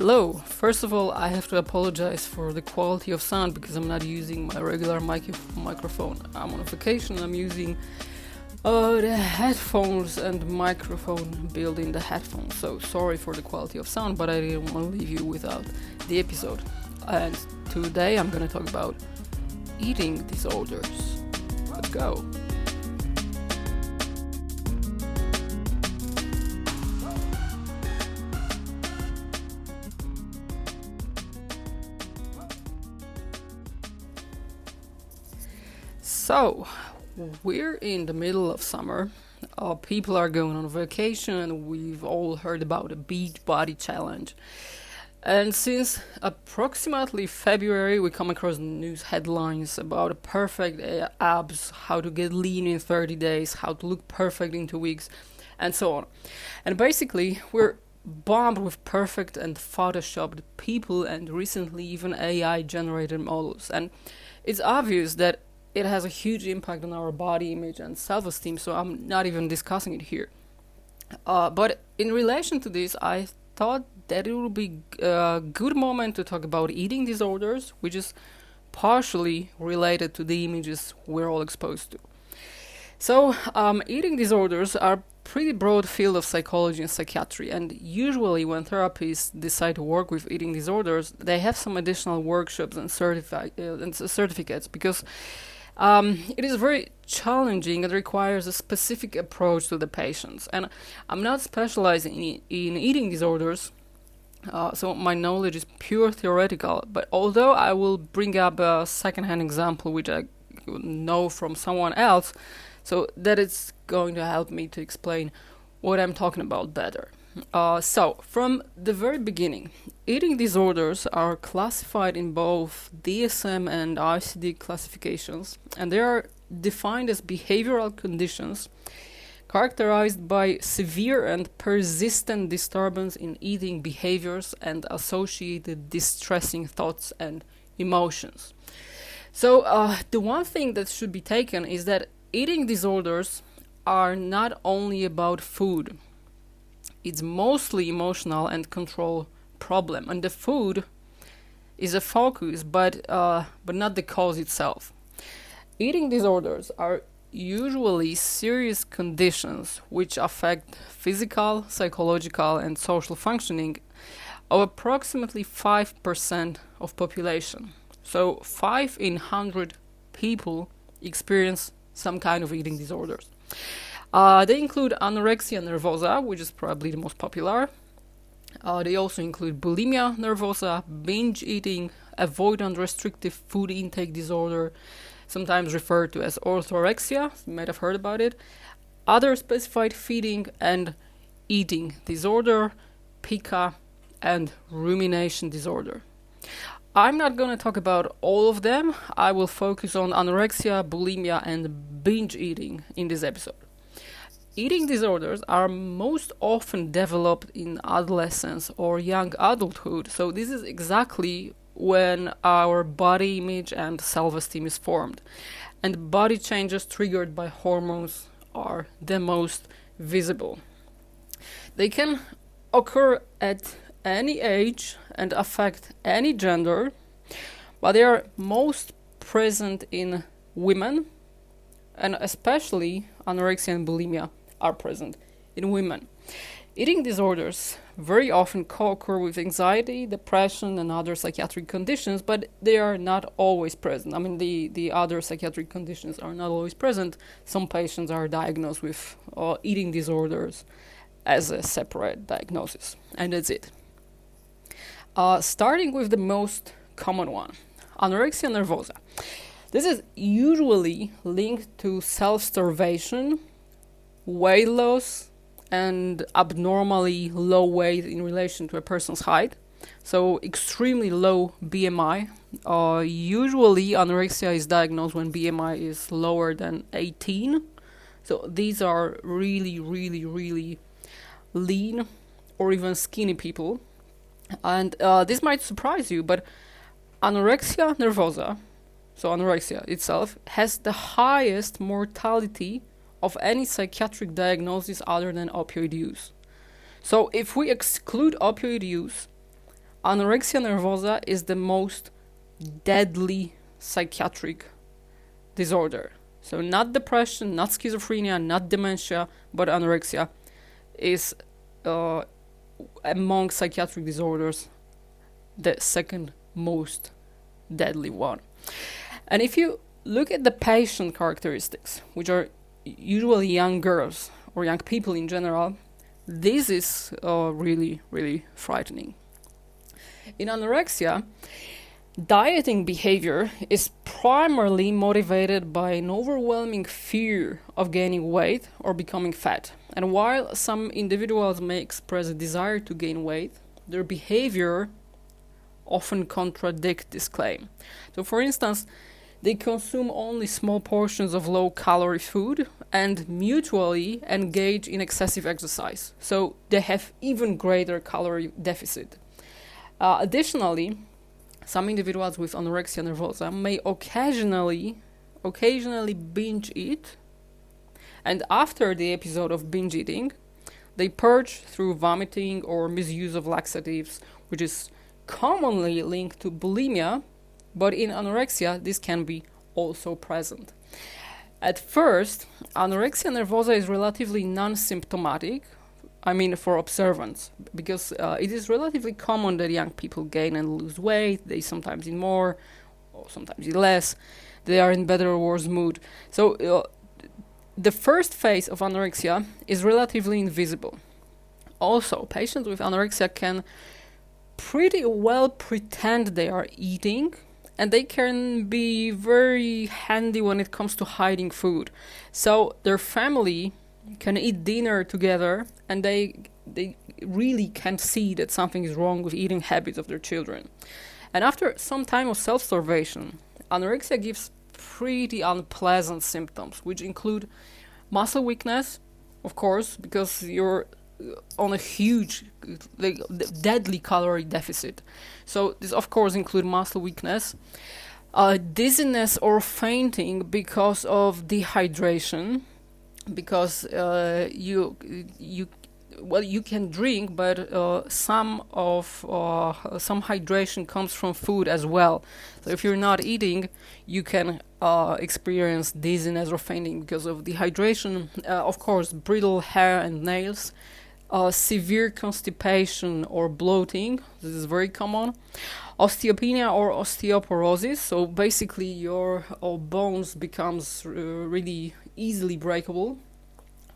Hello. First of all, I have to apologize for the quality of sound because I'm not using my regular microphone. I'm on vacation and I'm using the headphones and microphone built in the headphones. So sorry for the quality of sound, but I didn't want to leave you without the episode. And today I'm going to talk about eating disorders. Let's go. So, we're in the middle of summer. People are going on vacation, and we've all heard about the Beach Body Challenge. And since approximately February, we come across news headlines about perfect abs, how to get lean in 30 days, how to look perfect in 2 weeks, and so on. And basically, we're bombed with perfect and photoshopped people and recently even AI-generated models. And it's obvious that it has a huge impact on our body image and self-esteem, so I'm not even discussing it here. But in relation to this, I thought that it would be a good moment to talk about eating disorders, which is partially related to the images we're all exposed to. So, eating disorders are a pretty broad field of psychology and psychiatry, and usually when therapists decide to work with eating disorders, they have some additional workshops and certificates because it is very challenging and requires a specific approach to the patients. And I'm not specializing in eating disorders, so my knowledge is pure theoretical. But although I will bring up a second-hand example which I know from someone else, so that it's going to help me to explain what I'm talking about better. So, from the very beginning, eating disorders are classified in both DSM and ICD classifications, and they are defined as behavioral conditions characterized by severe and persistent disturbance in eating behaviors and associated distressing thoughts and emotions. So, the one thing that should be taken is that eating disorders are not only about food. It's mostly emotional and control problem, and the food is a focus, but not the cause itself. Eating disorders are usually serious conditions which affect physical, psychological, and social functioning of approximately 5% of population. So 5 in 100 people experience some kind of eating disorders. They include anorexia nervosa, which is probably the most popular. They also include bulimia nervosa, binge eating, avoidant restrictive food intake disorder, sometimes referred to as orthorexia, you might have heard about it, other specified feeding and eating disorder, pica, and rumination disorder. I'm not going to talk about all of them. I will focus on anorexia, bulimia, and binge eating in this episode. Eating disorders are most often developed in adolescence or young adulthood, so this is exactly when our body image and self-esteem is formed, and body changes triggered by hormones are the most visible. They can occur at any age and affect any gender, but they are most present in women, and especially anorexia and bulimia are present in women. Eating disorders very often co-occur with anxiety, depression, and other psychiatric conditions, but they are not always present. I mean, the other psychiatric conditions are not always present. Some patients are diagnosed with eating disorders as a separate diagnosis, and that's it. Starting with the most common one, anorexia nervosa. This is usually linked to self-starvation, weight loss, and abnormally low weight in relation to a person's height. So extremely low BMI. Usually anorexia is diagnosed when BMI is lower than 18. So these are really, really, really lean or even skinny people. And this might surprise you, but anorexia nervosa, so anorexia itself, has the highest mortality of any psychiatric diagnosis other than opioid use. So if we exclude opioid use, anorexia nervosa is the most deadly psychiatric disorder. So not depression, not schizophrenia, not dementia, but anorexia is among psychiatric disorders the second most deadly one. And if you look at the patient characteristics, which are usually young girls or young people in general, this is really, really frightening. In anorexia, dieting behavior is primarily motivated by an overwhelming fear of gaining weight or becoming fat. And while some individuals may express a desire to gain weight, their behavior often contradicts this claim. So for instance, they consume only small portions of low-calorie food and mutually engage in excessive exercise. So they have even greater calorie deficit. Additionally, some individuals with anorexia nervosa may occasionally binge eat, and after the episode of binge eating, they purge through vomiting or misuse of laxatives, which is commonly linked to bulimia, but in anorexia this can be also present. At first, anorexia nervosa is relatively non-symptomatic, for observance, because it is relatively common that young people gain and lose weight. They sometimes eat more, or sometimes eat less. They are in better or worse mood. So the first phase of anorexia is relatively invisible. Also, patients with anorexia can pretty well pretend they are eating, and they can be very handy when it comes to hiding food. So their family can eat dinner together, and they really can't see that something is wrong with eating habits of their children. And after some time of self-starvation, anorexia gives pretty unpleasant symptoms, which include muscle weakness, of course, because you're on a huge, deadly calorie deficit. So this, of course, include muscle weakness, dizziness or fainting because of dehydration, because you can drink, but some hydration comes from food as well. So if you're not eating, you can experience dizziness or fainting because of dehydration. Of course, brittle hair and nails, severe constipation or bloating. This is very common. Osteopenia or osteoporosis. So basically, your bones becomes really easily breakable.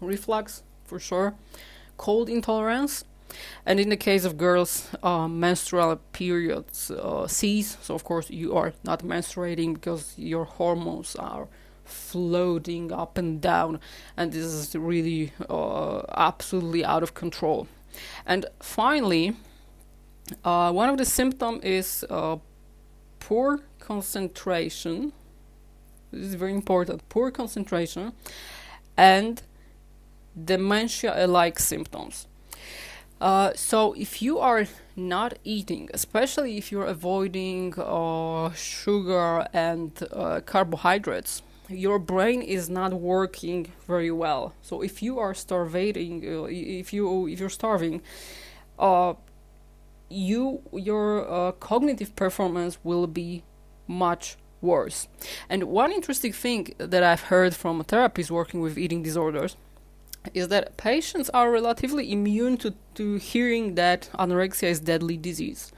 Reflux, for sure. Cold intolerance, and in the case of girls, menstrual periods cease. So of course you are not menstruating because your hormones are floating up and down, and this is really absolutely out of control. And finally, one of the symptoms is poor concentration. This is very important. Poor concentration and dementia-like symptoms. So if you are not eating, especially if you're avoiding sugar and carbohydrates, your brain is not working very well. So if you are starving, if you're starving, your cognitive performance will be much worse. And one interesting thing that I've heard from therapists working with eating disorders is that patients are relatively immune to hearing that anorexia is deadly disease.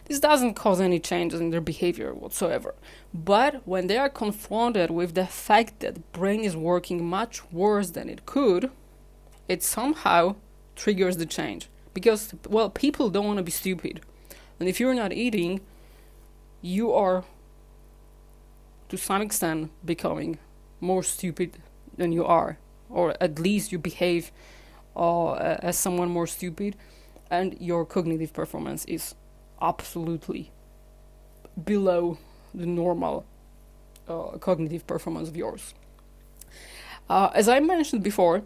This doesn't cause any changes in their behavior whatsoever. But when they are confronted with the fact that the brain is working much worse than it could, it somehow triggers the change. Because, well, people don't want to be stupid. And if you're not eating, you are, to some extent, becoming more stupid than you are. Or at least you behave as someone more stupid, and your cognitive performance is absolutely below the normal cognitive performance of yours. As I mentioned before,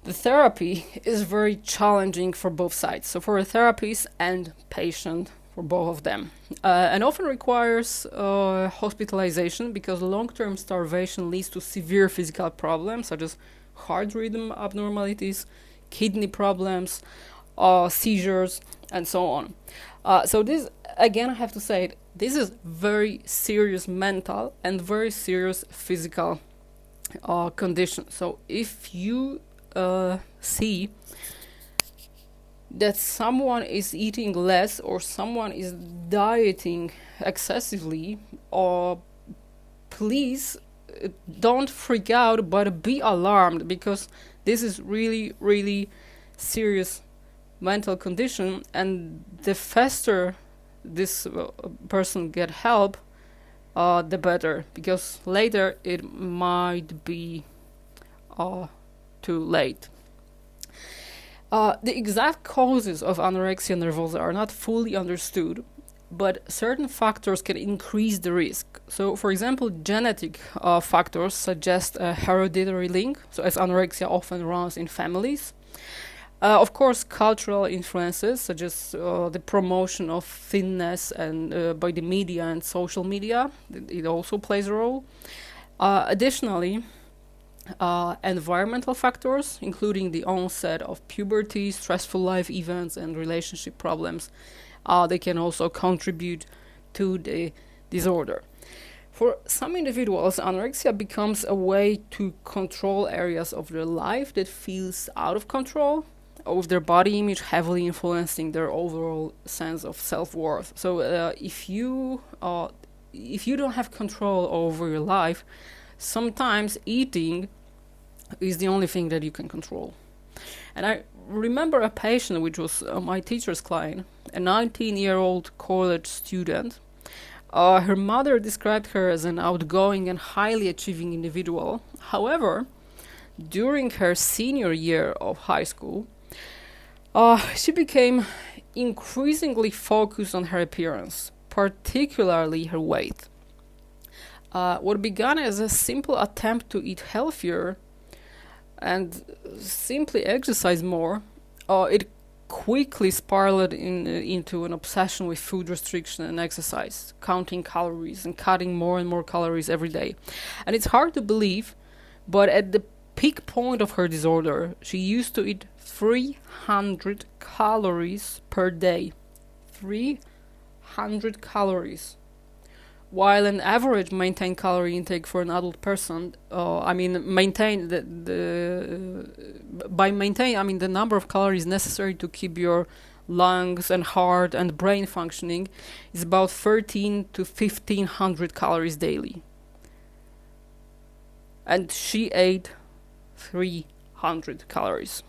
the therapy is very challenging for both sides, so for a therapist and patient, for both of them, and often requires hospitalization because long-term starvation leads to severe physical problems such as heart rhythm abnormalities, kidney problems, seizures, and so on. So this, again, I have to say, this is very serious mental and very serious physical condition. So if you see that someone is eating less or someone is dieting excessively, or please don't freak out, but be alarmed, because this is really, really serious mental condition, and the faster this person get help, the better, because later it might be too late. The exact causes of anorexia nervosa are not fully understood, but certain factors can increase the risk. So, for example, genetic factors suggest a hereditary link, so as anorexia often runs in families. Of course, cultural influences, such as the promotion of thinness and by the media and social media, it also plays a role. Additionally, environmental factors, including the onset of puberty, stressful life events, and relationship problems, they can also contribute to the disorder. For some individuals, anorexia becomes a way to control areas of their life that feels out of control, with their body image heavily influencing their overall sense of self-worth. So if you don't have control over your life, sometimes eating is the only thing that you can control. And I remember a patient, which was my teacher's client, a 19-year-old college student. Her mother described her as an outgoing and highly achieving individual. However, during her senior year of high school, she became increasingly focused on her appearance, particularly her weight. What began as a simple attempt to eat healthier and simply exercise more, it quickly spiraled into an obsession with food restriction and exercise, counting calories and cutting more and more calories every day. And it's hard to believe, but at the peak point of her disorder, she used to eat 300 calories per day. 300 calories. While an average maintained calorie intake for an adult person, maintain by maintain, I mean the number of calories necessary to keep your lungs and heart and brain functioning is about 13 to 1500 calories daily. And she ate 300 calories.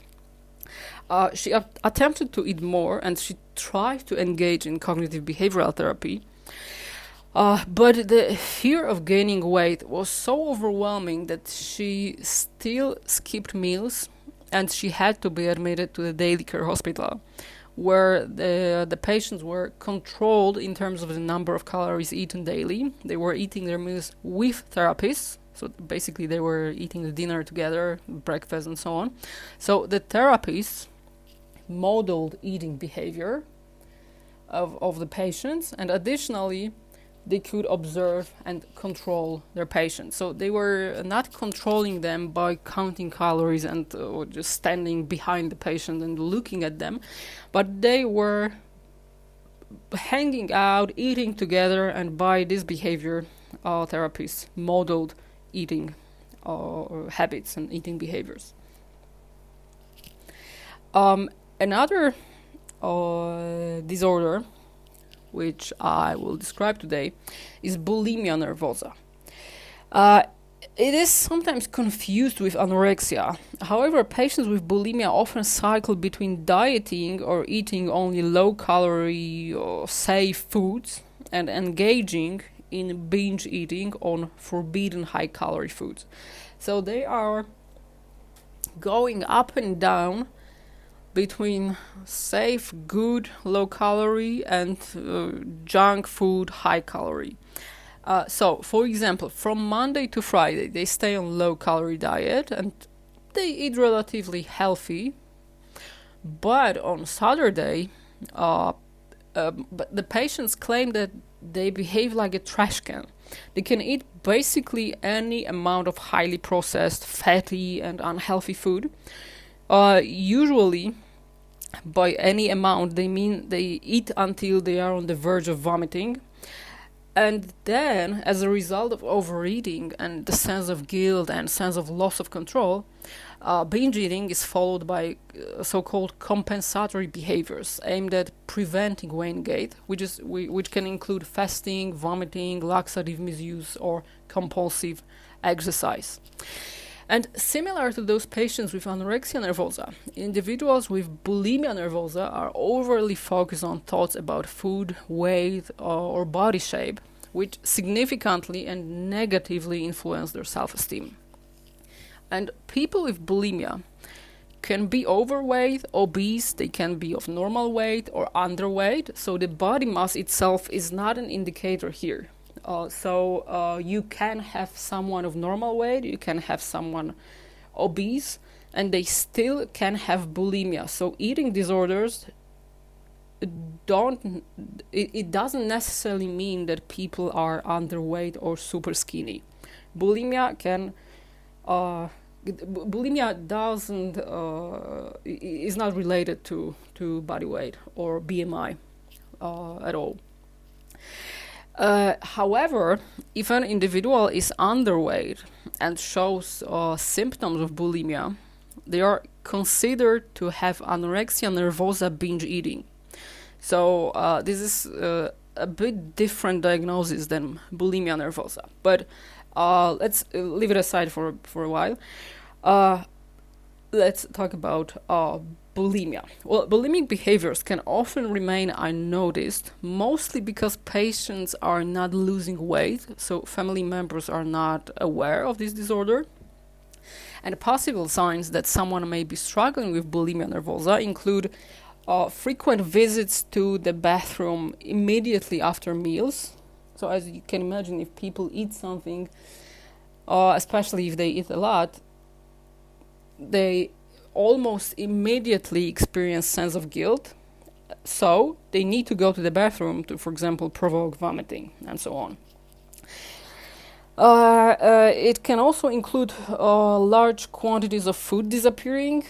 She attempted to eat more, and she tried to engage in cognitive behavioral therapy. But the fear of gaining weight was so overwhelming that she still skipped meals, and she had to be admitted to the daily care hospital, where the patients were controlled in terms of the number of calories eaten daily. They were eating their meals with therapists, so basically they were eating the dinner together, breakfast and so on. So the therapists modeled eating behavior of the patients, and additionally they could observe and control their patients. So they were not controlling them by counting calories and or just standing behind the patient and looking at them, but they were hanging out, eating together, and by this behavior, therapists modeled eating habits and eating behaviors. Another disorder which I will describe today, is bulimia nervosa. It is sometimes confused with anorexia. However, patients with bulimia often cycle between dieting or eating only low-calorie or safe foods and engaging in binge eating on forbidden high-calorie foods. So they are going up and down between safe, good, low-calorie and junk food, high-calorie. So, for example, from Monday to Friday, they stay on low-calorie diet and they eat relatively healthy. But on Saturday, but the patients claim that they behave like a trash can. They can eat basically any amount of highly processed, fatty, and unhealthy food. Usually, By any amount, they mean they eat until they are on the verge of vomiting. And then, as a result of overeating and the sense of guilt and sense of loss of control, binge eating is followed by so-called compensatory behaviors aimed at preventing weight gain, which can include fasting, vomiting, laxative misuse, or compulsive exercise. And similar to those patients with anorexia nervosa, individuals with bulimia nervosa are overly focused on thoughts about food, weight, or body shape, which significantly and negatively influence their self-esteem. And people with bulimia can be overweight, obese, they can be of normal weight or underweight, so the body mass itself is not an indicator here. So you can have someone of normal weight, you can have someone obese, and they still can have bulimia. So eating disorders it doesn't necessarily mean that people are underweight or super skinny. Bulimia can bulimia doesn't is not related to body weight or BMI at all. However, if an individual is underweight and shows symptoms of bulimia, they are considered to have anorexia nervosa binge eating. So this is a bit different diagnosis than bulimia nervosa. But let's leave it aside for a while. Let's talk about bulimia. Well, bulimic behaviors can often remain unnoticed, mostly because patients are not losing weight, so family members are not aware of this disorder. And possible signs that someone may be struggling with bulimia nervosa include frequent visits to the bathroom immediately after meals. So as you can imagine, if people eat something, especially if they eat a lot, they almost immediately experience sense of guilt, so they need to go to the bathroom to, for example, provoke vomiting and so on. It can also include large quantities of food disappearing,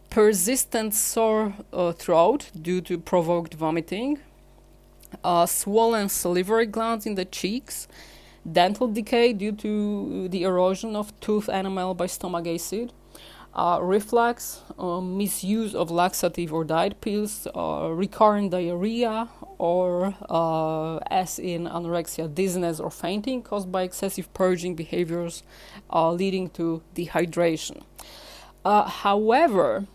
persistent sore throat due to provoked vomiting, swollen salivary glands in the cheeks, dental decay due to the erosion of tooth enamel by stomach acid, reflux, misuse of laxative or diet pills, recurrent diarrhea, or as in anorexia, dizziness or fainting caused by excessive purging behaviors leading to dehydration. However,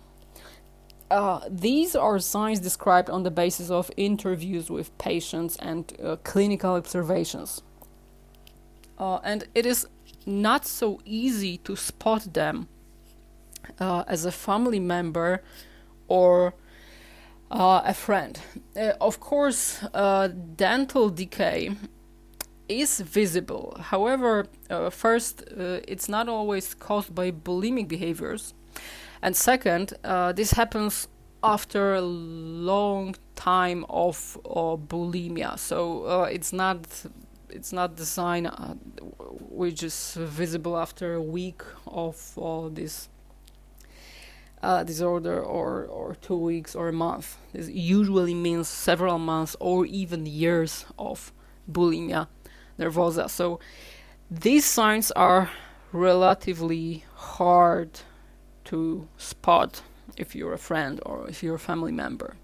these are signs described on the basis of interviews with patients and clinical observations. And it is not so easy to spot them as a family member or a friend. Of course, dental decay is visible. However, first, it's not always caused by bulimic behaviors. And second, this happens after a long time of bulimia. So it's not the sign which is visible after a week of this disorder or 2 weeks or a month. This usually means several months or even years of bulimia nervosa. So these signs are relatively hard to spot if you're a friend or if you're a family member.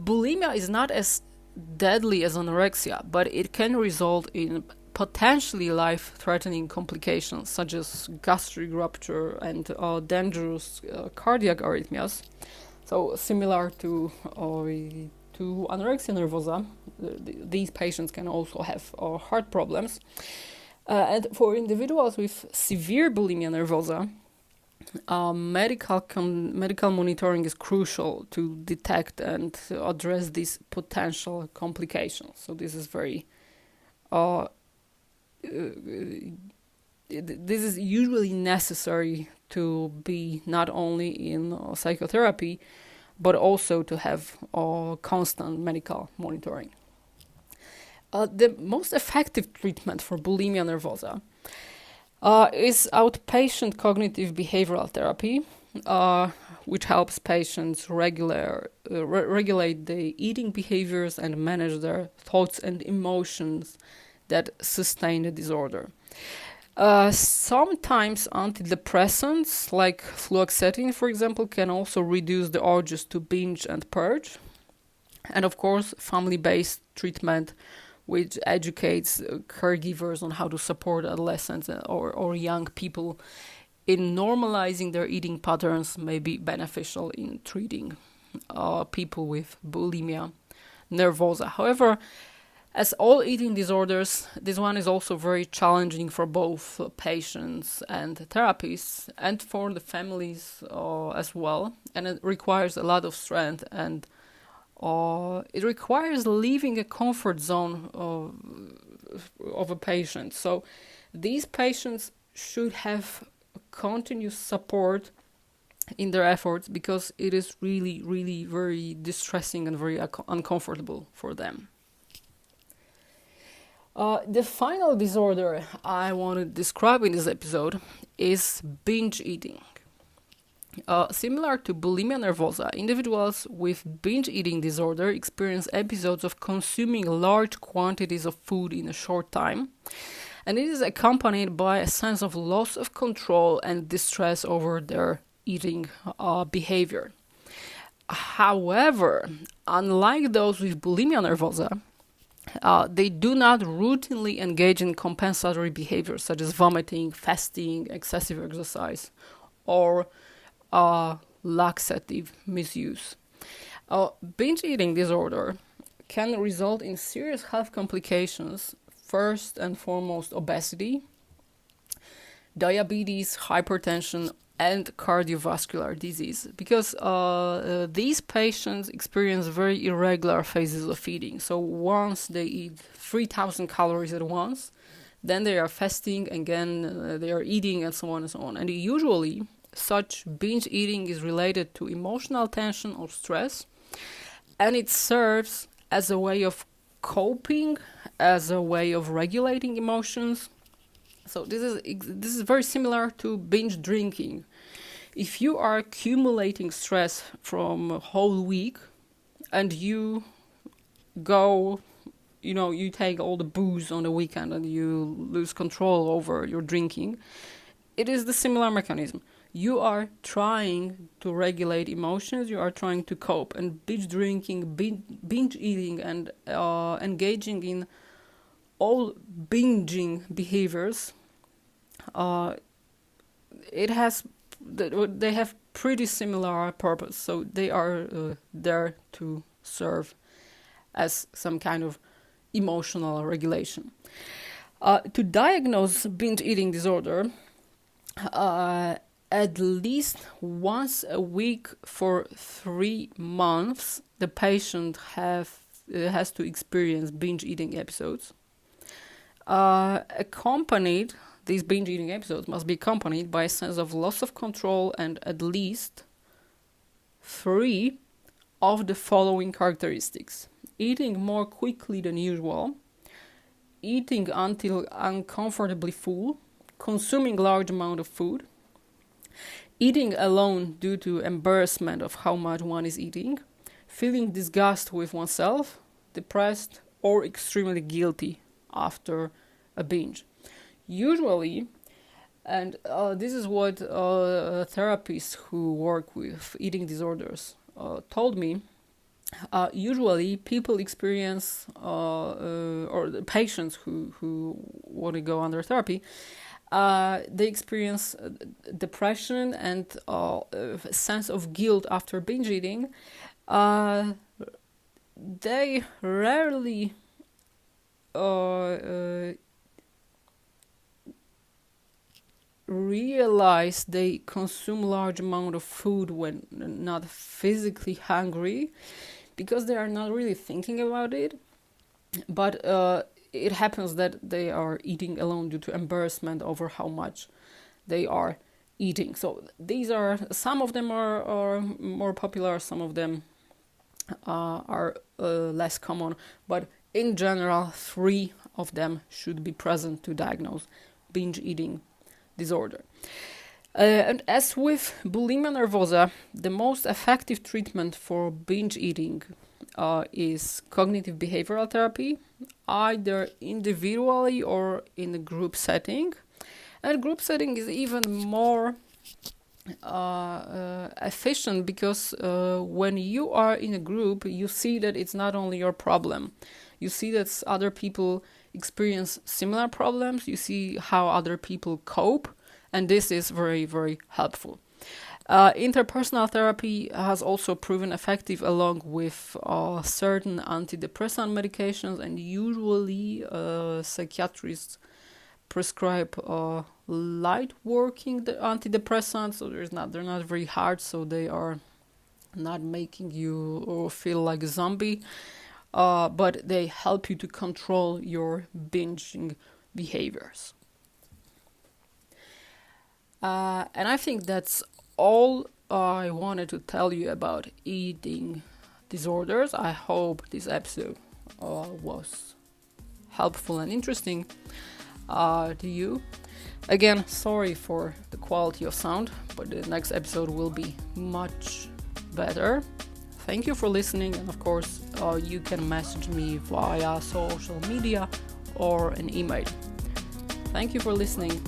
Bulimia is not as deadly as anorexia, but it can result in potentially life-threatening complications such as gastric rupture and dangerous cardiac arrhythmias. So similar to anorexia nervosa, these patients can also have heart problems. And for individuals with severe bulimia nervosa, medical monitoring is crucial to detect and address these potential complications. So this is very this is usually necessary to be not only in psychotherapy, but also to have constant medical monitoring. The most effective treatment for bulimia nervosa Is outpatient cognitive behavioral therapy, uh, which helps patients regulate the eating behaviors and manage their thoughts and emotions that sustain the disorder. Sometimes antidepressants like fluoxetine, for example, can also reduce the urges to binge and purge. And of course, family-based treatment, which educates caregivers on how to support adolescents or young people in normalizing their eating patterns, may be beneficial in treating people with bulimia nervosa. However, as all eating disorders, this one is also very challenging for both patients and therapists and for the families as well. And it requires a lot of strength, and it requires leaving a comfort zone of a patient. So these patients should have continuous support in their efforts, because it is really, really very distressing and very uncomfortable for them. The final disorder I want to describe in this episode is binge eating. Similar to bulimia nervosa, individuals with binge eating disorder experience episodes of consuming large quantities of food in a short time, and it is accompanied by a sense of loss of control and distress over their eating behavior. However, unlike those with bulimia nervosa, they do not routinely engage in compensatory behaviors such as vomiting, fasting, excessive exercise, or laxative misuse. Binge eating disorder can result in serious health complications, first and foremost obesity, diabetes, hypertension, and cardiovascular disease, because these patients experience very irregular phases of eating. So once they eat 3,000 calories at once, then they are fasting, again they are eating, and so on and so on. And usually such binge eating is related to emotional tension or stress, and it serves as a way of coping, as a way of regulating emotions. So this is very similar to binge drinking. If you are accumulating stress from a whole week and you go, you take all the booze on the weekend and you lose control over your drinking, it is the similar mechanism. You are trying to regulate emotions, you are trying to cope, and binge drinking, binge eating, and engaging in all binging behaviors, they have pretty similar purpose. So they are there to serve as some kind of emotional regulation. To diagnose binge eating disorder, at least once a week for 3 months, the patient has to experience binge eating episodes. These binge eating episodes must be accompanied by a sense of loss of control and at least 3 of the following characteristics: eating more quickly than usual, eating until uncomfortably full, consuming large amount of food, eating alone due to embarrassment of how much one is eating, feeling disgust with oneself, depressed, or extremely guilty after a binge. Usually, and this is what therapists who work with eating disorders told me, usually people experience, or the patients who want to go under therapy, they experience depression and a sense of guilt after binge eating. They rarely realize they consume large amount of food when not physically hungry, because they are not really thinking about it. But it happens that they are eating alone due to embarrassment over how much they are eating. So these are, some of them are more popular, some of them are less common, but in general 3 of them should be present to diagnose binge eating disorder. And as with bulimia nervosa, the most effective treatment for binge eating is cognitive behavioral therapy, either individually or in a group setting. And group setting is even more efficient because when you are in a group, you see that it's not only your problem. You see that other people experience similar problems. You see how other people cope. And this is very, very helpful. Interpersonal therapy has also proven effective along with certain antidepressant medications, and usually psychiatrists prescribe light working antidepressants, so they're not very hard, so they are not making you feel like a zombie, but they help you to control your binging behaviors. And I think that's all I wanted to tell you about eating disorders. I hope this episode was helpful and interesting to you. Again, sorry for the quality of sound, but the next episode will be much better. Thank you for listening, and of course, you can message me via social media or an email. Thank you for listening,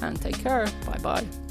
and take care. Bye bye.